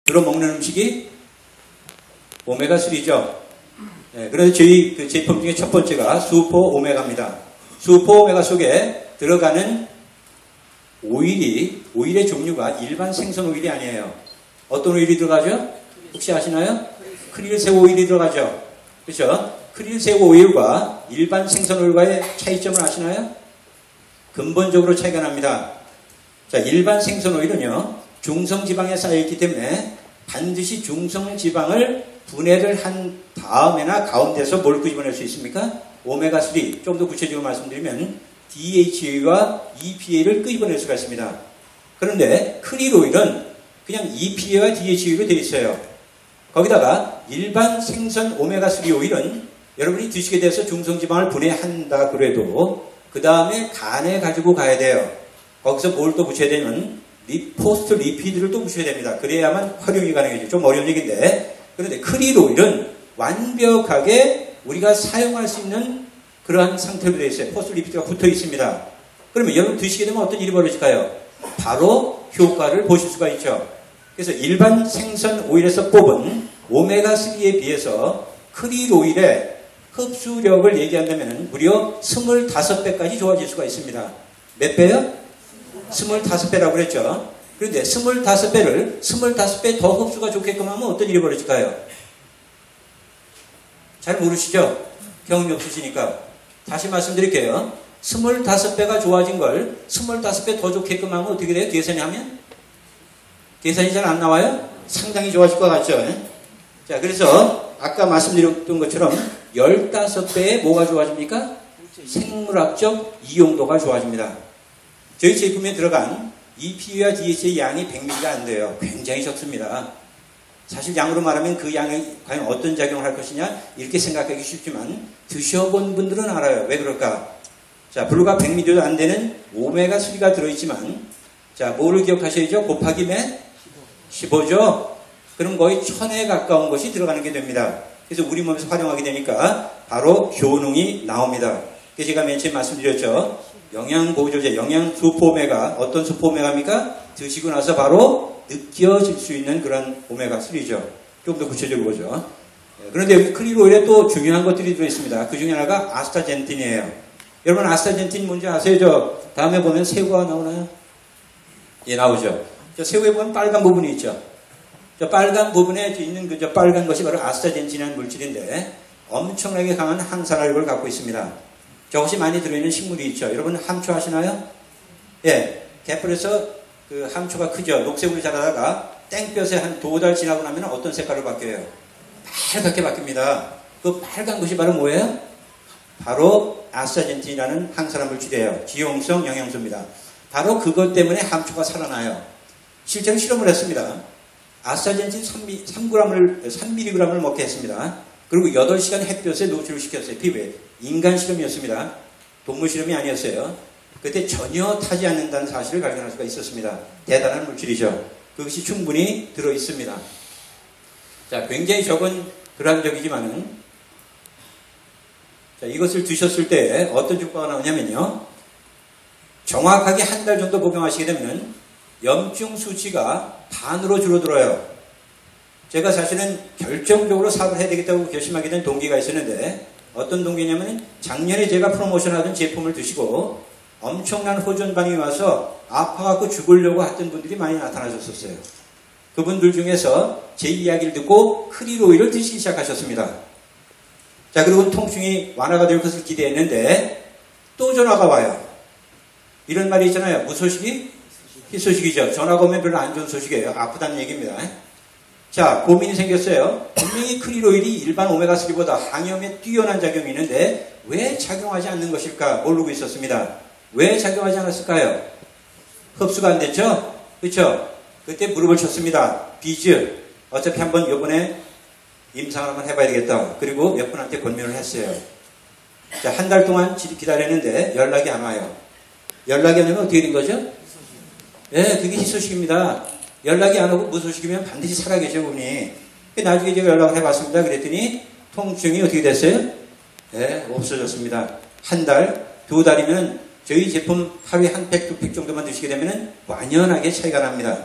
주로 먹는 음식이 오메가3죠. 네, 그래서 저희 그 제품 중에 첫 번째가 슈퍼 오메가입니다. 슈퍼 오메가 속에 들어가는 오일의 종류가 일반 생선 오일이 아니에요. 어떤 오일이 들어가죠? 혹시 아시나요? 크릴새우 오일이 들어가죠. 그렇죠? 크릴새우 오일과 일반 생선 오일과의 차이점을 아시나요? 근본적으로 차이가 납니다. 자, 일반 생선 오일은요, 중성지방에 쌓여있기 때문에 반드시 중성지방을 분해를 한 다음에나 가운데서 뭘 끄집어낼 수 있습니까? 오메가3, 좀 더 구체적으로 말씀드리면 DHA와 EPA를 끄집어낼 수가 있습니다. 그런데 크릴 오일은 그냥 EPA와 DHA로 되어 있어요. 거기다가 일반 생선 오메가3 오일은 여러분이 드시게 돼서 중성지방을 분해한다 그래도 그 다음에 간에 가지고 가야 돼요. 거기서 뭘 또 붙여야 되면 포스트 리피드를 또 붙여야 됩니다. 그래야만 활용이 가능해지죠. 좀 어려운 얘기인데, 그런데 크릴 오일은 완벽하게 우리가 사용할 수 있는 그러한 상태로 되어 있어요. 포스트 리피드가 붙어 있습니다. 그러면 여러분 드시게 되면 어떤 일이 벌어질까요? 바로 효과를 보실 수가 있죠. 그래서 일반 생선 오일에서 뽑은 오메가3에 비해서 크릴 오일의 흡수력을 얘기한다면 무려 25배까지 좋아질 수가 있습니다. 몇 배요? 25배라고 그랬죠. 그런데 25배를 25배 더 흡수가 좋게끔 하면 어떤 일이 벌어질까요? 잘 모르시죠? 경험이 없으시니까. 다시 말씀드릴게요. 25배가 좋아진 걸 25배 더 좋게끔 하면 어떻게 돼요? 계산이 하면? 계산이 잘 안 나와요? 상당히 좋아질 것 같죠? 자, 그래서 아까 말씀드렸던 것처럼 15배에 뭐가 좋아집니까? 생물학적 이용도가 좋아집니다. 저희 제품에 들어간 EPA와 DHA 양이 100ml가 안 돼요. 굉장히 적습니다. 사실 양으로 말하면 그 양이 과연 어떤 작용을 할 것이냐 이렇게 생각하기 쉽지만 드셔본 분들은 알아요. 왜 그럴까? 자, 불과 100ml도 안 되는 오메가3가 들어있지만, 자, 뭐를 기억하셔야죠? 곱하기 몇? 15죠? 그럼 거의 1000에 가까운 것이 들어가는 게 됩니다. 그래서 우리 몸에서 활용하게 되니까 바로 효능이 나옵니다. 그래서 제가 맨 처음에 말씀드렸죠. 영양보조제, 영양 슈퍼오메가, 어떤 슈퍼오메가입니까? 드시고 나서 바로 느껴질 수 있는 그런 오메가3죠. 좀 더 구체적으로 보죠. 그런데 여기 크릴 오일에 또 중요한 것들이 들어있습니다. 그 중에 하나가 아스타젠틴이에요. 여러분 아스타젠틴 뭔지 아세요? 저 다음에 보면 새우가 나오나요? 예, 나오죠. 저 새우에 보면 빨간 부분이 있죠. 저 빨간 부분에 있는 저 빨간 것이 바로 아스타젠틴이라는 물질인데 엄청나게 강한 항산화력을 갖고 있습니다. 저것이 많이 들어있는 식물이 있죠. 여러분 함초 아시나요? 예, 개뿔에서 그 함초가 크죠. 녹색으로 자라다가 땡볕에 한 2달 지나고 나면 어떤 색깔로 바뀌어요? 빨갛게 바뀝니다. 그 빨간 것이 바로 뭐예요? 바로 아스타젠틴이라는 항산화 물질이에요. 지용성 영양소입니다. 바로 그것 때문에 함초가 살아나요. 실제로 실험을 했습니다. 아스타젠틴 3mg을 먹게 했습니다. 그리고 8시간 햇볕에 노출을 시켰어요. 피부에. 인간 실험이었습니다. 동물 실험이 아니었어요. 그때 전혀 타지 않는다는 사실을 발견할 수가 있었습니다. 대단한 물질이죠. 그것이 충분히 들어있습니다. 자, 굉장히 적은 그람적이지만은, 자, 이것을 드셨을 때 어떤 효과가 나오냐면요. 정확하게 한 달 정도 복용하시게 되면 염증 수치가 반으로 줄어들어요. 제가 사실은 결정적으로 사업을 해야 되겠다고 결심하게 된 동기가 있었는데, 어떤 동기냐면 작년에 제가 프로모션하던 제품을 드시고 엄청난 호전 반응이 와서 아파갖고 죽으려고 했던 분들이 많이 나타나셨었어요. 그분들 중에서 제 이야기를 듣고 크릴 오일을 드시기 시작하셨습니다. 자, 그리고 통증이 완화가 될 것을 기대했는데 또 전화가 와요. 이런 말이 있잖아요. 무소식이 희소식이죠. 전화가 오면 별로 안 좋은 소식이에요. 아프다는 얘기입니다. 자, 고민이 생겼어요. 분명히 크릴 오일이 일반 오메가3보다 항염에 뛰어난 작용이 있는데 왜 작용하지 않는 것일까 모르고 있었습니다. 왜 작용하지 않았을까요? 흡수가 안 됐죠? 그렇죠? 그때 무릎을 쳤습니다. 비즈. 어차피 한번 이번에 임상을 한번 해봐야 되겠다. 그리고 몇 분한테 권면을 했어요. 자, 한 달 동안 기다렸는데 연락이 안 와요. 연락이 안 오면 어떻게 된 거죠? 예, 그게 희소식입니다. 연락이 안 오고 무소식이면 반드시 살아계셔, 분이. 나중에 제가 연락을 해봤습니다. 그랬더니 통증이 어떻게 됐어요? 예, 없어졌습니다. 한 달, 2달이면 저희 제품 하루에 한 팩, 2팩 정도만 드시게 되면 완연하게 차이가 납니다.